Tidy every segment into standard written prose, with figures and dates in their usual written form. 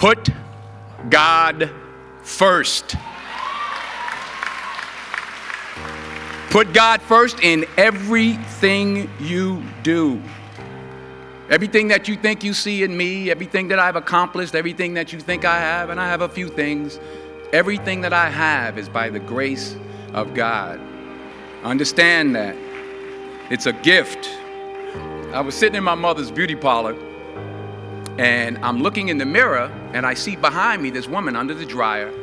Put God first. Put God first in everything you do. Everything that you think you see in me, everything that I've accomplished, everything that you think I have, and I have a few things, everything that I have is by the grace of God. Understand that. It's a gift. I was sitting in my mother's beauty parlor, and I'm looking in the mirror, and I see behind me this woman under the dryer.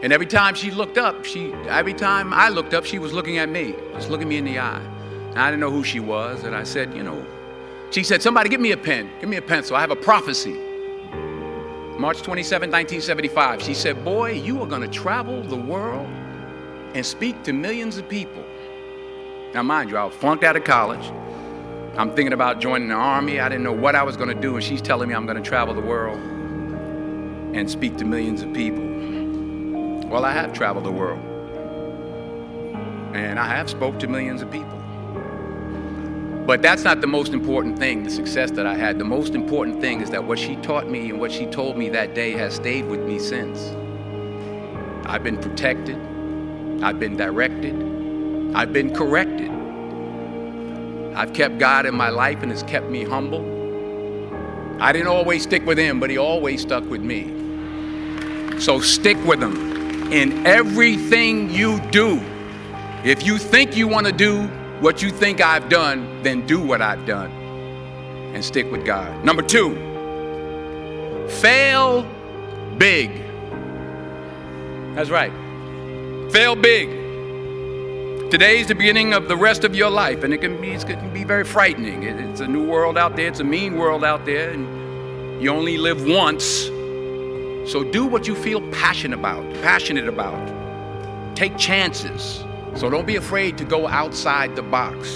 And every time I looked up, she was looking at me, just looking me in the eye. And I didn't know who she was, and I said, she said, somebody give me a pen, give me a pencil. I have a prophecy. March 27, 1975. She said, boy, you are going to travel the world and speak to millions of people. Now, mind you, I was flunked out of college. I'm thinking about joining the army. I didn't know what I was going to do, and she's telling me I'm going to travel the world and speak to millions of people. Well, I have traveled the world, and I have spoke to millions of people. But that's not the most important thing, the success that I had. The most important thing is that what she taught me and what she told me that day has stayed with me since. I've been protected. I've been directed. I've been corrected. I've kept God in my life and it's kept me humble. I didn't always stick with him, but he always stuck with me. So stick with him in everything you do. If you think you want to do what you think I've done, then do what I've done and stick with God. Number 2, fail big. That's right. Fail big. Today's the beginning of the rest of your life, and it can be very frightening. It's a new world out there. It's a mean world out there, and you only live once. So do what you feel passionate about. Take chances. So don't be afraid to go outside the box.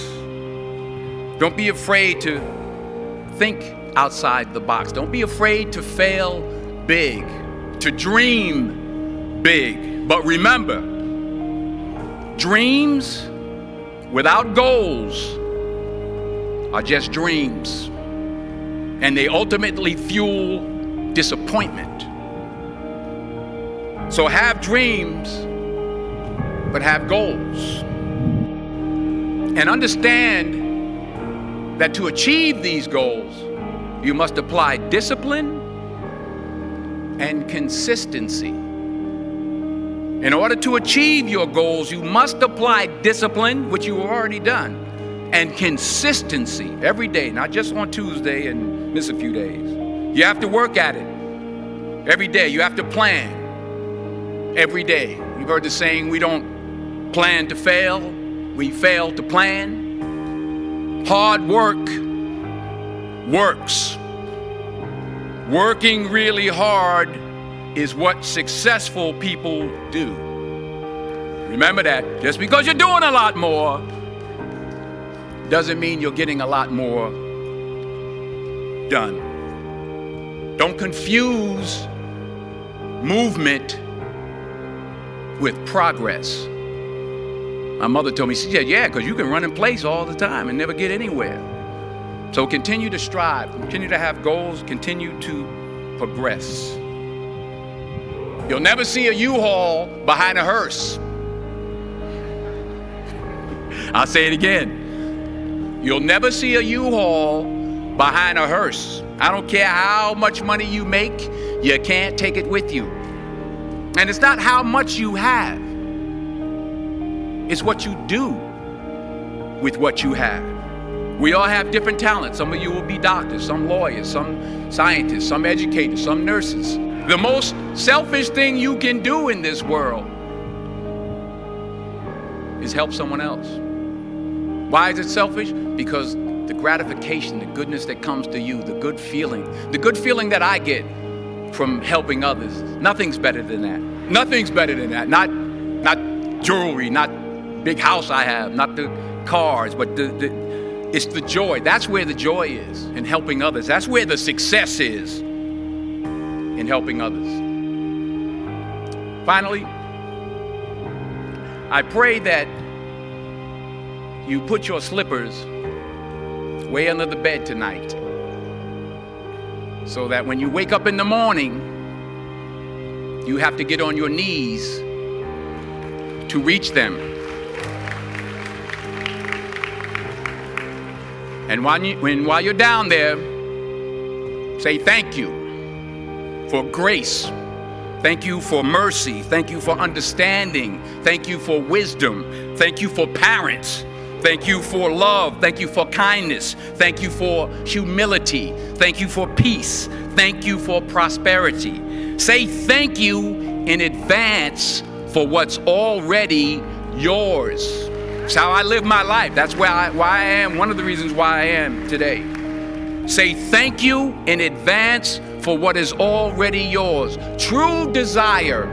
Don't be afraid to think outside the box. Don't be afraid to fail big, to dream big. But remember, dreams without goals are just dreams, and they ultimately fuel disappointment. So have dreams, but have goals. And understand that to achieve these goals, you must apply discipline and consistency. In order to achieve your goals, you must apply discipline, which you have already done, and consistency every day, not just on Tuesday and miss a few days. You have to work at it every day. You have to plan every day. You've heard the saying, we don't plan to fail, we fail to plan. Hard work works. Working really hard is what successful people do. Remember that. Just because you're doing a lot more doesn't mean you're getting a lot more done. Don't confuse movement with progress. My mother told me, she said, yeah, because you can run in place all the time and never get anywhere. So continue to strive, continue to have goals, continue to progress. You'll never see a U-Haul behind a hearse. I'll say it again. You'll never see a U-Haul behind a hearse. I don't care how much money you make, you can't take it with you. And it's not how much you have. It's what you do with what you have. We all have different talents. Some of you will be doctors, some lawyers, some scientists, some educators, some nurses. The most selfish thing you can do in this world is help someone else. Why is it selfish? Because the gratification, the goodness that comes to you, the good feeling that I get from helping others, nothing's better than that. Nothing's better than that. Not jewelry, not big house I have, not the cars, but it's the joy. That's where the joy is, in helping others. That's where the success is, in helping others. Finally, I pray that you put your slippers way under the bed tonight, so that when you wake up in the morning, You have to get on your knees to reach them. And while you're down there, say thank you for grace. Thank you for mercy. Thank you for understanding. Thank you for wisdom. Thank you for parents. Thank you for love. Thank you for kindness. Thank you for humility. Thank you for peace. Thank you for prosperity. Say thank you in advance for what's already yours. That's how I live my life. That's why I am, one of the reasons why I am today. Say thank you in advance for what is already yours. True desire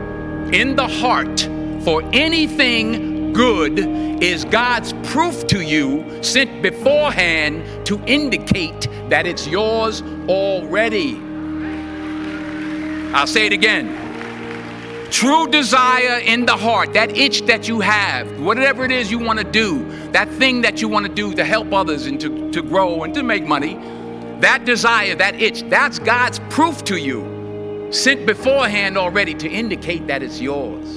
in the heart for anything good is God's proof to you, sent beforehand to indicate that it's yours already. I'll say it again. True desire in the heart, that itch that you have, whatever it is you want to do, that thing that you want to do to help others and to grow and to make money, that desire, that itch, that's God's proof to you, sent beforehand already to indicate that it's yours.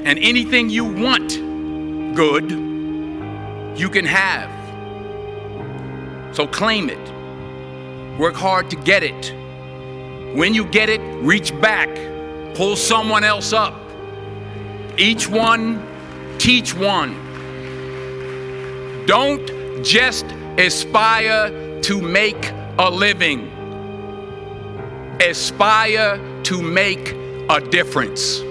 And anything you want good, you can have. So claim it. Work hard to get it. When you get it, reach back. Pull someone else up. Each one, teach one. Don't just aspire to make a living. Aspire to make a difference.